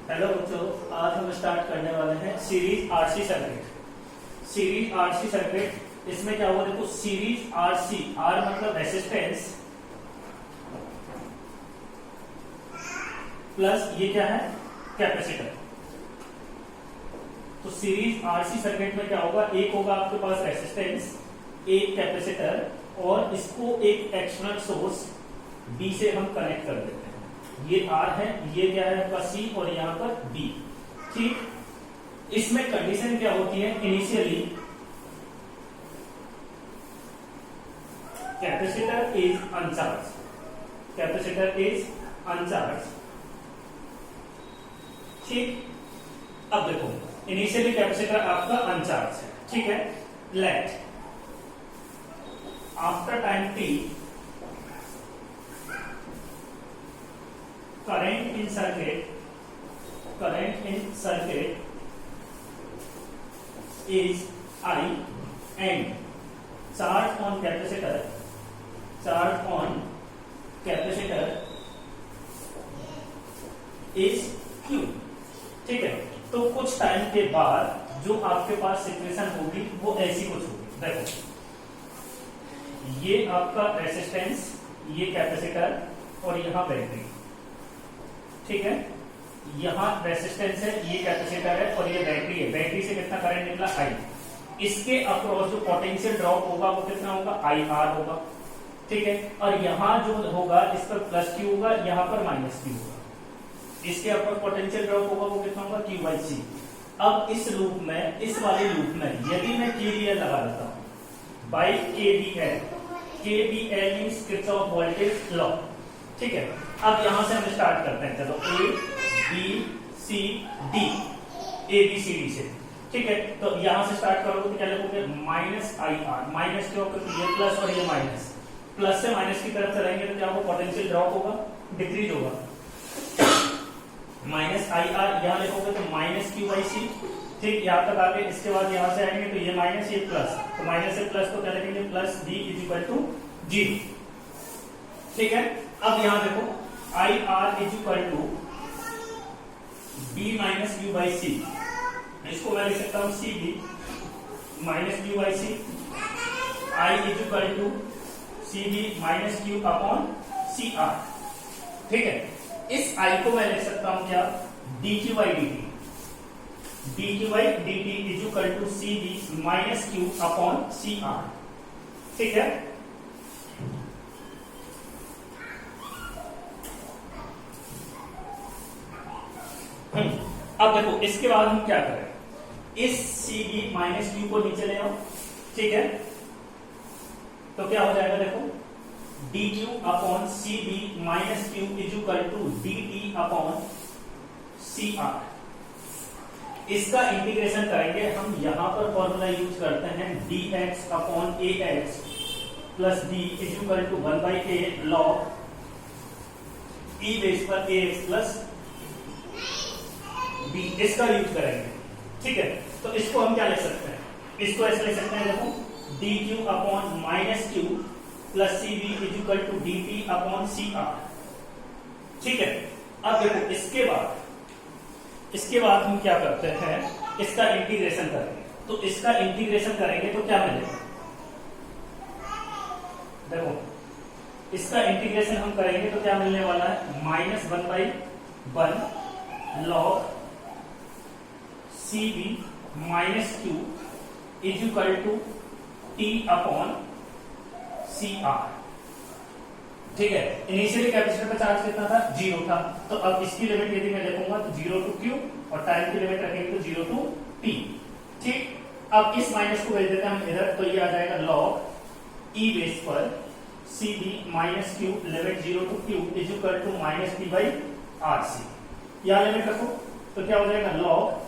Hello बच्चों, आज हम स्टार्ट करने वाले हैं series RC circuit. Series RC circuit, इसमें क्या हुआ देखो, सीरीज आरसी, आर मतलब रेसिस्टेंस, प्लस ये क्या है, कैपेसिटर। तो सीरीज आरसी सर्किट में क्या होगा, एक होगा आपके पास रेसिस्टेंस, एक कैपेसिटर, और इसको एक एक्सटर्नल सोर्स बी से हम कनेक्ट कर देते हैं। ये आर है, ये क्या है आपका सी, और यहां पर बी। ठीक, इसमें कंडीशन क्या होती है, initially capacitor is अनचार्ज, capacitor is अनचार्ज। ठीक, अब देखो इनिशियली कैपेसिटर आपका अनचार्ज है, ठीक है। Let after time T current in circuit is I and charge on capacitor is Q। ठीक है, तो कुछ टाइम के बाद जो आपके पास सिचुएशन होगी वो ऐसी कुछ होगी। देखो ये आपका रेसिस्टेंस, ये कैपेसिटर, और यहां बैटरी। ठीक है, यहां रेसिस्टेंस है, ये कैपेसिटर है, और ये बैटरी है। बैटरी से कितना करंट निकला, आई। इसके अक्रॉस जो पोटेंशियल ड्रॉप होगा वो कितना होगा, आई आर होगा। ठीक है, और यहां जो होगा इस पर प्लस क्यू होगा, यहां पर माइनस क्यू होगा। इसके अक्रॉस पोटेंशियल ड्रॉप होगा वो कितना होगा, क्यू बाई सी। अब इस लूप में, इस वाले लूप में यदि मैं केवीएल लगा देता हूं by KVL, KVL means Kirchhoff voltage law. ठीक है, अब यहां से हम स्टार्ट करते हैं। चलो A B C D, A B C D से। ठीक है, तो यहां से स्टार्ट करोगे तो क्या लिखोगे, माइनस आई आर। माइनस क्यों, क्योंकि ये प्लस और ये माइनस, प्लस से माइनस की तरफ चलेंगे तो क्या होगा, पोटेंशियल ड्रॉप होगा, डिक्रीज होगा। माइनस आई आर यहां लिखोगे तो माइनस क्यू बाई सी। ठीक, यहां तक आगे, इसके बाद यहां से आएंगे तो ये माइनस, ये प्लस, तो माइनस से प्लस को क्या लिखेंगे, plus D is equal to zero. ठीक है, अब यहां देखो I R is equal to B minus Q by C. इसको मैं लिख सकता हूं C B minus Q by C. I is equal to C B minus Q upon C R. ठीक है, इस आई को मैं लिख सकता हूं क्या, D Q by D T. D Q by D T is equal to C B minus Q upon C R. ठीक है, अब देखो इसके बाद हम क्या करें, इस सी बी माइनस क्यू को नीचे ले आओ। ठीक है, तो क्या हो जाएगा, देखो D Q upon C B minus Q is equal to D T upon C R. इसका इंटीग्रेशन करेंगे हम, यहां पर फॉर्मूला यूज करते हैं D X upon A X plus D is equal to 1 by A log E base पर A X plus B. इसका use करेंगे। ठीक है, तो इसको हम क्या लिख सकते हैं, इसको ऐसे लिख सकते हैं, देखो D Q upon minus Q plus C B is equal to D T upon C R. ठीक है, अब देखो इसके बाद हम क्या करते हैं, इसका इंटीग्रेशन करेंगे। तो इसका इंटीग्रेशन करेंगे तो क्या मिलेगा, देखो इसका इंटीग्रेशन हम करेंगे तो क्या मिलने वाला है, minus 1 by 1 log C B minus Q is equal to T upon C R. ठीक है, इनिशियली कैपेसिटर का चार्ज कितना था, 0 था। तो अब इसकी लिमिट यदि मैं देखूंगा तो 0 टू क्यू, और टाइम की लिमिट रखेंगे तो 0 टू टी। ठीक, अब इस माइनस को भेज देते हैं हम इधर, तो ये आ जाएगा लॉग ई बेस पर C B minus Q limit 0 to Q is equal to minus T by R C. यहां लिमिट रखो तो क्या हो जाएगा, लॉग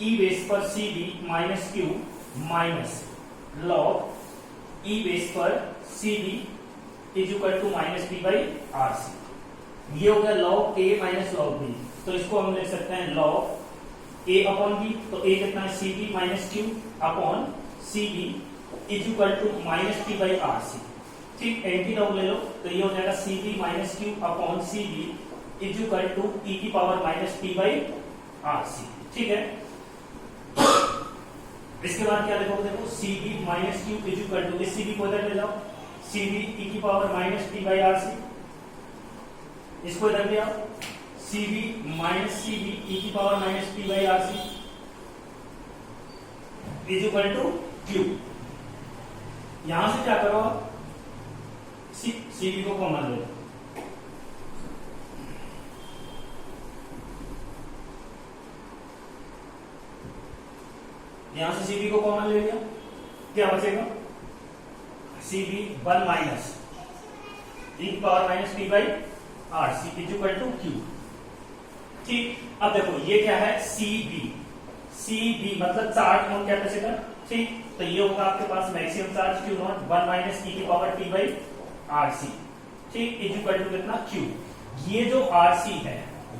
ई बेस पर C B minus Q minus log E base पर C B is equal to minus B by R C. ये हो गया log A minus log B. तो इसको हम लिख सकते हैं लॉग ए अपॉन बी। तो ए कितना है, C B minus Q upon C B is equal to minus T by R C. ठीक, एंटी लॉग ले लो तो ये हो जाएगा C B minus Q upon C B is equal to E की power minus T by R C. ठीक है, इसके बाद क्या देखो C B minus Q is equal to, इस सी बी को इधर ले जाओ, सी बी ई की power minus T by R C, इसको इधर ले आओ, C B minus C B E की power minus T by R C is equal to Q. यहां से क्या करो आप, सी बी को कॉमन लो, यहां से सीबी को कॉमन ले लिया, क्या बचेगा, C B 1 minus E power minus T by R C is equal to Q. ठीक, अब देखो ये क्या है, सीबी, सीबी मतलब चार्ज ऑन कैपेसिटर। ठीक, तो ये होगा आपके पास maximum charge Q not 1 minus E की power T by R C. ठीक, इज इक्वल टू कितना, क्यू। ये जो आरसी है,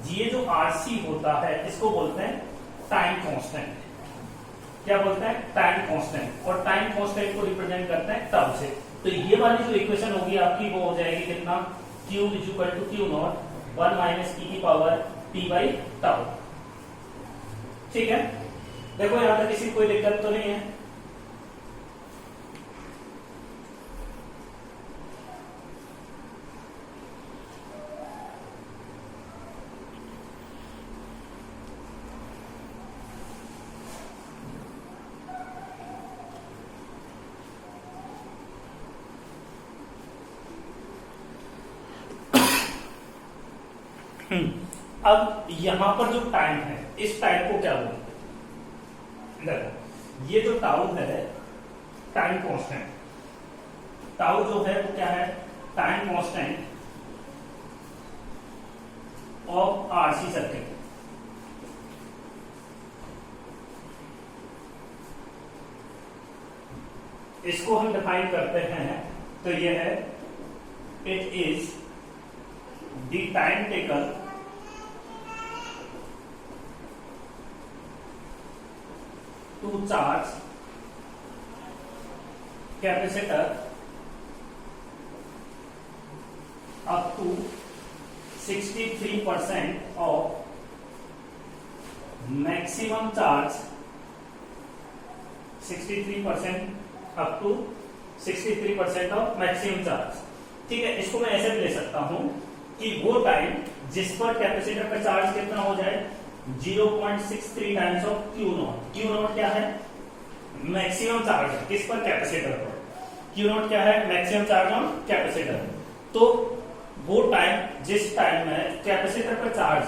ये जो आरसी होता है इसको बोलते हैं टाइम कांस्टेंट। क्या बोलते हैं, टाइम कांस्टेंट, और टाइम कांस्टेंट को रिप्रेजेंट करते हैं टाउ से। तो ये वाली जो इक्वेशन होगी आपकी वो हो जाएगी कितना, Q is equal to Q not 1 minus E की पावर टी बाई टाउ। ठीक है, देखो यहां तक किसी कोई दिक्कत तो नहीं है। अब यहां पर जो टाइम है, इस टाइम को क्या बोलते हैं, देखो ये जो टाउ है टाइम कांस्टेंट, टाउ जो है वो क्या है, time constant of RC circuit. इसको हम डिफाइन करते हैं, तो ये है it is the time taken to charge capacitor up to 63% of maximum charge, 63% up to 63% of maximum charge। ठीक है, इसको मैं ऐसे भी ले सकता हूं कि वो टाइम जिस पर कैपेसिटर का चार्ज कितना हो जाए, 0.63 times of Q not. Q not क्या है, मैक्सिमम चार्ज है किस पर, कैपेसिटर पर। क्यू नॉट क्या है, मैक्सिमम चार्ज ऑन कैपेसिटर। तो वो टाइम जिस टाइम में कैपेसिटर पर चार्ज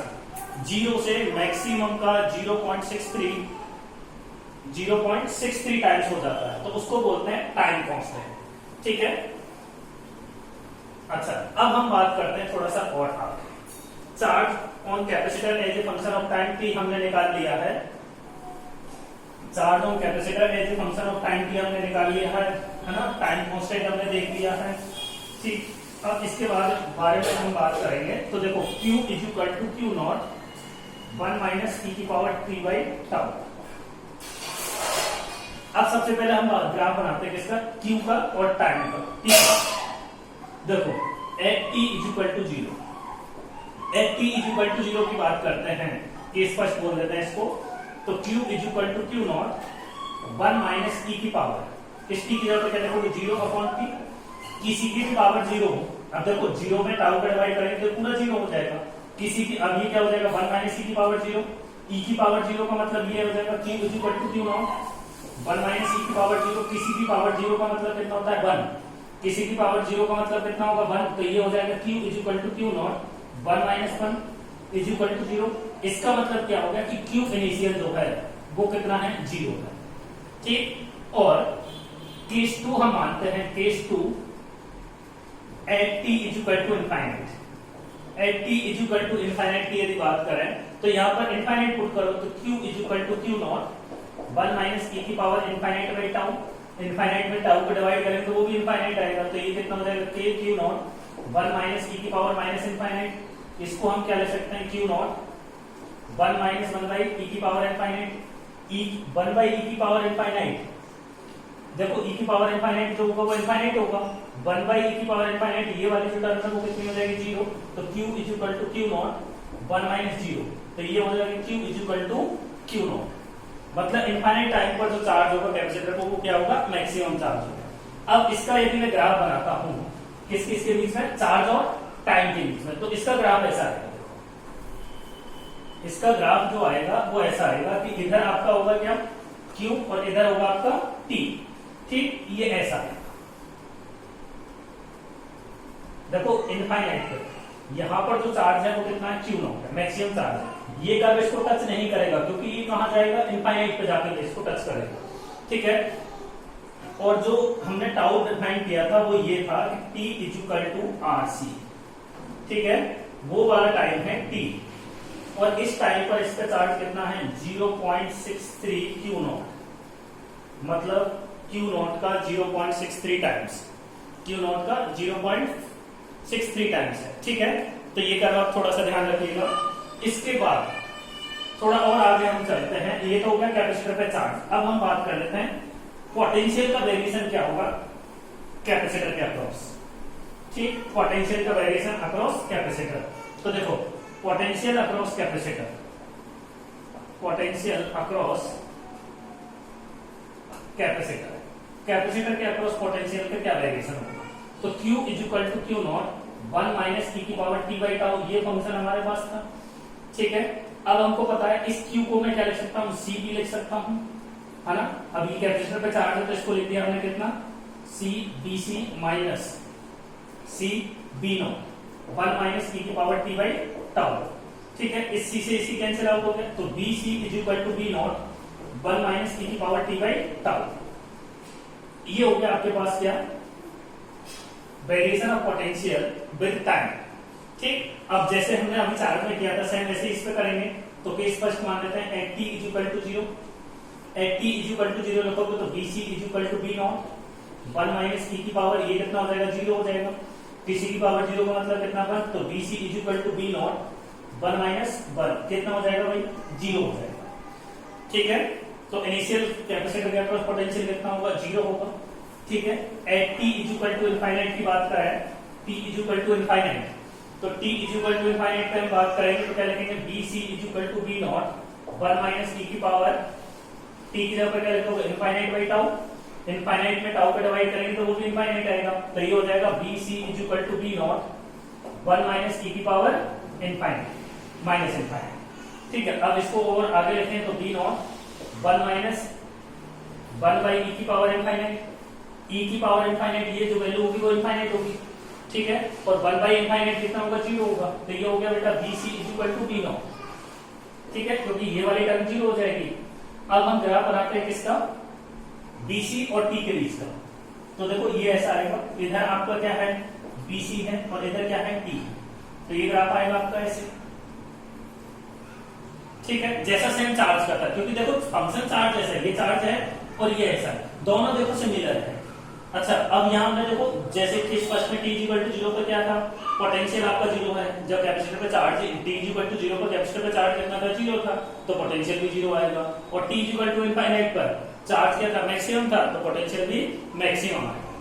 0 से मैक्सिमम का 0.63 टाइम्स हो जाता है, तो उसको बोलते हैं टाइम कांस्टेंट। ठीक है, अच्छा अब हम बात करते हैं थोड़ा सा और आगे। Charge on capacitor as a function of time T हमने निकाल लिया है, charge on capacitor as a function of time T हमने निकाल लिया है ना, टाइम कांस्टेंट हमने देख लिया है। ठीक, अब इसके बाद बारे में हम बात करेंगे। तो देखो Q is equal to Q not 1 minus E की पावर टी बाई टाउ। अब सबसे पहले हम ग्राफ बनाते हैं किसका, Q का और टाइम का। देखो at T is equal to 0, at T is equal to 0 की बात करते हैं, कि स्पष्ट बोल देते हैं इसको। तो Q is equal to Q not 1 minus E की पावर, इस टी की जगह क्या देखो 0 अपॉन टी, किसी की भी पावर 0 हो। अब देखो 0 में टाउ का डिवाइड करेंगे तो पूरा 0 हो जाएगा, किसी की, अब ये क्या हो जाएगा 1 माइनस ई की पावर 0, ई की पावर 0 का मतलब ये हो जाएगा Q is equal to Q not 1 minus E की पावर 0, किसी की पावर 0 का मतलब कितना होता है 1, किसी की पावर 0 का मतलब कितना होगा 1, तो ये हो जाएगा Q is equal to Q not 1 minus 1 is equal to 0। इसका मतलब क्या हो गया कि Q इनिशियल जो है वो कितना है 0 है। ठीक, और केस 2 हम मानते हैं, case 2 at T is equal to infinite, at T is equal to infinite की यदि बात करें तो यहां पर इनफाइनाइट पुट करो तो Q is equal to Q not 1 minus E की power infinite by tau, infinite में टाउ को डिवाइड करें तो वो भी इनफाइनाइट आएगा, तो ये कितना हो जाएगा k Q not 1 minus E की पावर माइनस इनफाइनाइट। इसको हम क्या ले सकते हैं, Q not 1 minus 1 by E की power infinite, E 1 by E की पावर इनफाइनाइट। देखो ई की पावर इनफाइनाइट जो होगा वो इनफाइनाइट होगा, 1 बाई ई की पावर इनफाइनाइट, ये वाली जो टर्म है वो कितनी हो जाएगी 0, तो q is equal to Q not 1 minus 0, तो ये हो जाएगा q is equal to Q not. मतलब इनफाइनाइट टाइम पर जो चार्ज होगा कैपेसिटर को वो क्या होगा, मैक्सिमम चार्ज होगा। अब इसका यदि मैं ग्राफ बनाता हूं किस किस के बीच में, चार्ज और टाइम के बीच में, तो इसका ग्राफ ऐसा आएगा। इसका ग्राफ जो आएगा वो ऐसा आएगा कि इधर आपका होगा क्या Q और इधर होगा आपका T, ठीक, ये ऐसा है। देखो इनफाइनाइट पे यहां पर जो चार्ज है वो कितना है, Q नॉट है, मैक्सिमम चार्ज है। ये कर्व इसको टच नहीं करेगा क्योंकि ये कहां जाएगा, इनफाइनाइट पे जाकर इसको टच करेगा, ठीक है। और जो हमने टाउ डिफाइन किया था वो ये था कि T is equal to RC, ठीक है, वो वाला टाइम है T। और इस टाइम पर इसका चार्ज कितना है 0.63 Q नॉट, मतलब Q नॉट का 0.63 टाइम्स, Q नॉट का 0.63 टाइम्स है, ठीक है। तो ये कर्व आप थोड़ा सा ध्यान रखिएगा। इसके बाद थोड़ा और आगे हम चलते हैं, ये तो हो गया कैपेसिटर पे चार्ज। अब हम बात कर लेते हैं पोटेंशियल का वेरिएशन क्या होगा कैपेसिटर के अक्रॉस, ठीक, पोटेंशियल का वेरिएशन अक्रॉस कैपेसिटर। तो देखो potential across capacitor, potential across capacitor, capacitor के अक्रॉस पोटेंशियल का क्या वेरिएशन होगा, तो Q is equal to Q not 1 minus E की पावर टी बाई टाउ, ये फंक्शन हमारे पास था, ठीक है। अब हमको पता है इस Q को मैं क्या लिख सकता हूँ, C भी लिख सकता हूँ, है ना। अब ये कैपेसिटर पे चार्ज है तो इसको लिख दिया हमने कितना, C B C minus C B not 1 minus E की पावर टी बाई टाउ, ठीक है। इस C से इसी कैंसिल आउट हो गया, तो B C is equal to B not 1 minus E की पावर टी बाई टाउ। ये हो गया आपके पास क्या, variation of potential with time, ठीक। अब जैसे हमने अभी चार्ज में किया था सेम वैसे इस पे करेंगे, तो केस फर्स्ट मान लेते हैं at T is equal to 0, at T is equal to 0 लिखोगे तो B C is equal to B not 1 minus E की पावर, ये कितना हो जाएगा 0 हो जाएगा, टीसी की पावर 0 का मतलब कितना बन, तो B C is equal to B not 1 minus 1 कितना हो जाएगा भाई 0 हो जाएगा, ठीक है। तो इनिशियल कैपेसिटर के अक्रॉस पोटेंशियल कितना होगा 0 होगा, ठीक है। At T is equal to infinite की बात करें, T is equal to infinite, तो T is equal to infinite पे हम बात करेंगे तो क्या लिखेंगे, B C is equal to B not 1 minus E की पावर टी की जगह पर क्या लिखोगे इनफाइनाइट बाई टाउ, इनफाइनाइट में टाउ पे डिवाइड करेंगे तो वो भी इनफाइनाइट आएगा, तो ये हो जाएगा B C is equal to B not 1 minus E की पावर इनफाइनाइट माइनस इनफाइनाइट, ठीक है। अब इसको और आगे लिखें तो B not 1 minus 1 by E की पावर इनफाइनाइट, ई की पावर इनफाइनाइट ये जो वैल्यू होगी वो इनफाइनाइट होगी, ठीक है। और 1 बाई इनफाइनाइट कितना होगा 0 होगा, तो ये हो गया बेटा B C is equal to B not, ठीक है, क्योंकि ये वाली टर्म 0 हो जाएगी। अब हम ग्राफ बनाते हैं किसका, बीसी और टी के बीच का, तो देखो ये ऐसा आएगा, इधर आपका क्या है बीसी है और इधर क्या है टी, तो ये ग्राफ आएगा आपका ऐसे, ठीक है, जैसा सेम चार्ज का था, क्योंकि देखो फंक्शन चार्ज जैसा है, ये चार्ज है और ये ऐसा है, दोनों देखो सिमिलर है। अच्छा अब यहाँ हमने देखो जैसे कि फर्स्ट में t इक्वल टू 0 पर क्या था, पोटेंशियल आपका 0 है, जब कैपेसिटर पे चार्ज t इक्वल टू 0 पर कैपेसिटर पे चार्ज कितना था 0 था, तो पोटेंशियल भी 0 आएगा। और t इक्वल टू इनफाइनाइट पर चार्ज क्या था मैक्सिमम था, तो पोटेंशियल भी मैक्सिमम आएगा,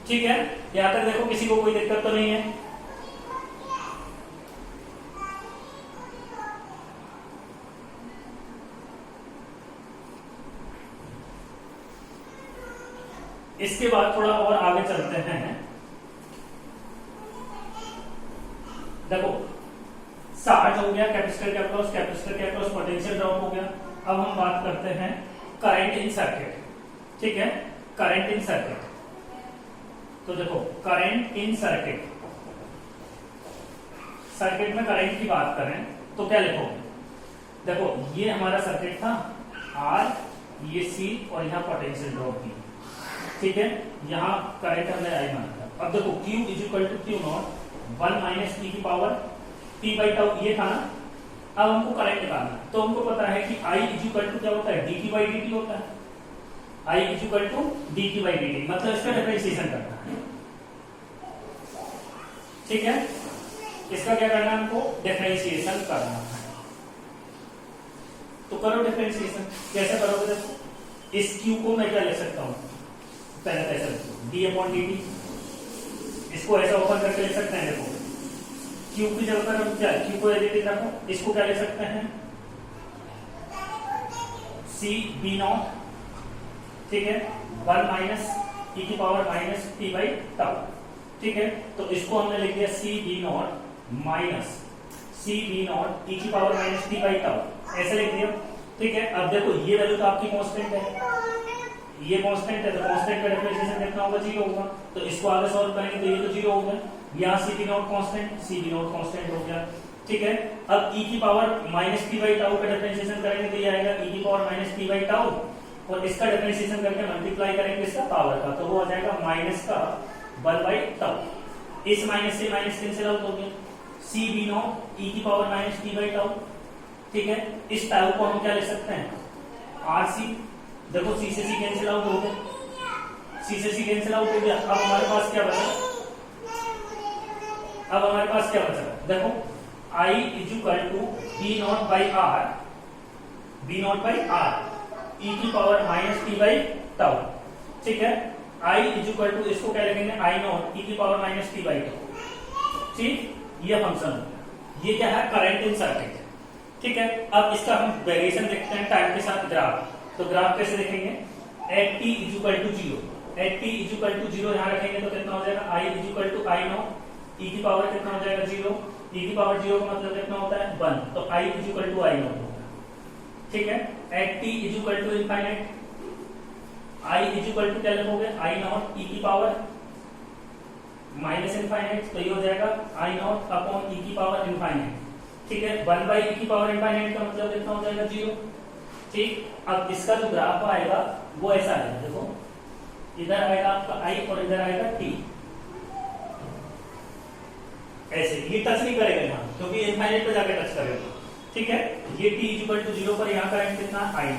ठीक है। यहाँ तक देखो किसी को कोई दिक्कत तो नहीं है। इसके बाद थोड़ा और आगे चलते हैं, देखो चार्ज हो गया कैपेसिटर के अक्रॉस, कैपेसिटर के अक्रॉस पोटेंशियल ड्रॉप हो गया। अब हम बात करते हैं करंट इन सर्किट, ठीक है, करंट इन सर्किट। तो देखो करंट इन सर्किट, सर्किट में करंट की बात करें तो क्या लिखोगे, देखो ये हमारा सर्किट था आर, ये सी और यहाँ पोटेंशियल ड्रॉप की, ठीक है, यहाँ करंट हमने आई माना था। अब देखो Q is equal to Q not 1 minus T की पावर टी बाई टाउ, ये था ना। अब हमको करंट निकालना, तो हमको पता है कि I इज इक्वल टू क्या होता है D T by D T होता है, I is equal to D T by D T, मतलब इसका डिफरेंशिएशन करना है, ठीक है। इसका क्या करना है हमको, डिफरेंशिएशन करना है, तो करो डिफरेंशिएशन। कैसे करोगे, देखो इस Q को मैं क्या ले सकता हूं, पहले कैसे डी अपॉन डी टी, इसको ऐसा ओपन करके लिख सकते हैं, देखो क्यू की जगह पर हम क्या क्यू को एज इट इज रखो, इसको क्या लिख सकते हैं सी बी नॉट, ठीक है, 1 माइनस ई की power minus T by tau, ठीक है। तो इसको हमने लिख दिया C B not minus C B not E की power minus T by tau, ऐसे लिख दिया, ठीक है। अब देखो ये वैल्यू तो आपकी कांस्टेंट है, ये कांस्टेंट है, तो कांस्टेंट का डिफरेंशिएशन कितना होगा, 0 होगा। तो इसको आगे सॉल्व करेंगे तो ये तो 0 होगा, यहाँ C B not constant, C B not constant हो गया, ठीक है। अब ई की power minus T by tau का डिफरेंशिएशन करेंगे तो ये आएगा ई की power minus T by tau, और इसका डिफरेंशिएशन करके मल्टीप्लाई करेंगे इसका पावर का, तो वो आ जाएगा माइनस का 1 बाई टाउ। इस माइनस से माइनस कैंसिल आउट हो गया, सी बी नॉट ई की power minus T by tau, ठीक है। इस टाउ को हम क्या लिख सकते हैं आर सी, देखो सी से सी कैंसिल आउट हो गया, सी से सी कैंसिल आउट हो गया। अब हमारे पास क्या बचा, अब हमारे पास क्या बचा, देखो I is equal to B not by R, B not by R E की power minus T by tau, ठीक है। आई इज इक्वल टू, इसको क्या लिखेंगे आई नॉट ई की power minus T by tau, ठीक, ये फंक्शन हो गया। ये क्या है करंट इन सर्किट, ठीक है। अब इसका हम वेरिएशन देखते हैं टाइम के साथ ग्राफ, तो ग्राफ कैसे देखेंगे, at T is equal to 0, at T is equal to 0 यहां रखेंगे तो कितना हो जाएगा I is equal to I not E की पावर कितना हो जाएगा 0, ई की पावर 0 का मतलब कितना होता है 1, तो I is equal to I not होगा, ठीक है। At T is equal to infinite, I is equal to क्या लिखोगे आई नॉट ई की पावर माइनस इनफाइनाइट, तो ये हो जाएगा आई नॉट अपॉन ई की पावर इनफाइनाइट, ठीक है। 1 बाई ई की पावर इनफाइनाइट का मतलब कितना हो जाएगा 0, ठीक। अब इसका जो ग्राफ आएगा वो ऐसा आएगा, देखो इधर आएगा आपका आई और इधर आएगा टी, ऐसे ये टच नहीं करेगा यहाँ क्योंकि इनफाइनाइट पे जाके टच करेगा, ठीक है। ये टी इज इक्वल टू 0 पर यहाँ करंट कितना आई,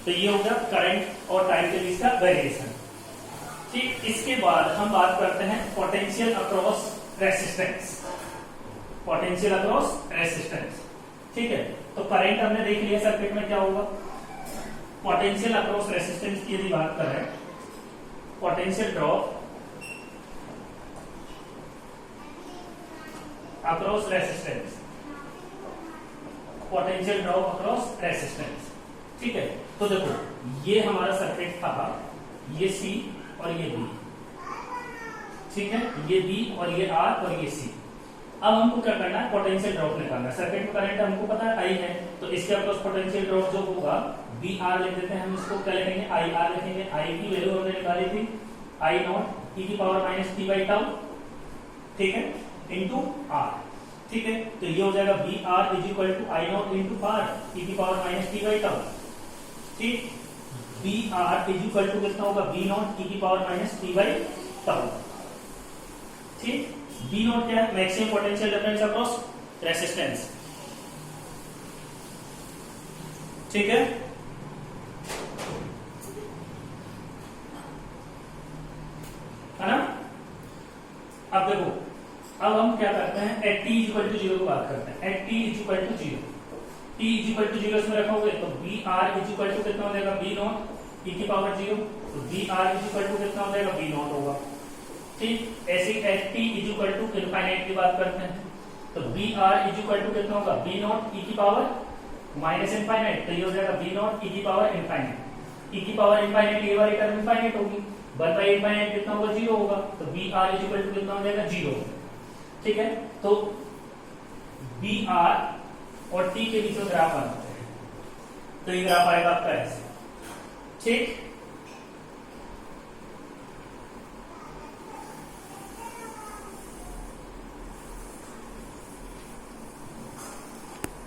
तो ये हो गया करंट और टाइम के बीच का वेरिएशन, ठीक। इसके बाद हम बात करते हैं potential across resistance, potential across resistance, ठीक है। तो करंट हमने देख लिया सर्किट में क्या होगा, पोटेंशियल अक्रॉस रेसिस्टेंस की यदि बात करें, potential drop across resistance, potential drop across resistance, ठीक है। तो देखो ये हमारा सर्किट था, ये सी और ये बी, ठीक है, ये बी और ये आर और ये सी। अब हमको क्या करना है पोटेंशियल ड्रॉप निकालना है, सर्किट में करंट हमको पता है आई है, तो इसके अक्रॉस पोटेंशियल ड्रॉप जो होगा बी आर लिख देते हैं हम, इसको क्या लिखेंगे आई आर लिखेंगे, आई की वैल्यू हमने निकाली थी आई नॉट ई की power minus T by tau, ठीक है, इंटू आर, ठीक है। तो ये हो जाएगा B R is equal to I not into R E की power minus T by tau, ठीक। B R is equal to कितना होगा बी नॉट ई की power minus T by tau, ठीक। बी नॉट क्या है maximum potential difference across resistance, ठीक है। ना अब देखो, अब हम क्या करते हैं at T is equal to 0 की बात करते हैं, at T is equal to 0, T is equal to 0 इसमें रखोगे तो B R is equal to कितना हो जाएगा बी नॉट ई की पावर 0, तो B R is equal to कितना हो जाएगा बी नॉट होगा, ठीक। ऐसे at T is equal to infinite की बात करते हैं, तो B R is equal to कितना होगा बी नॉट ई की पावर माइनस इनफाइनाइट, तो ये हो जाएगा बी नॉट ई की पावर इनफाइनाइट, ई की पावर इनफाइनाइट ये वाली टर्म इनफाइनाइट होगी, 1 बाई इनफाइनाइट कितना होगा 0 होगा, तो B R is equal to कितना हो जाएगा 0, ठीक है। तो बी आर और टी के बीच में ग्राफ बनाते हैं, तो ये ग्राफ आएगा आपका ऐसे, ठीक।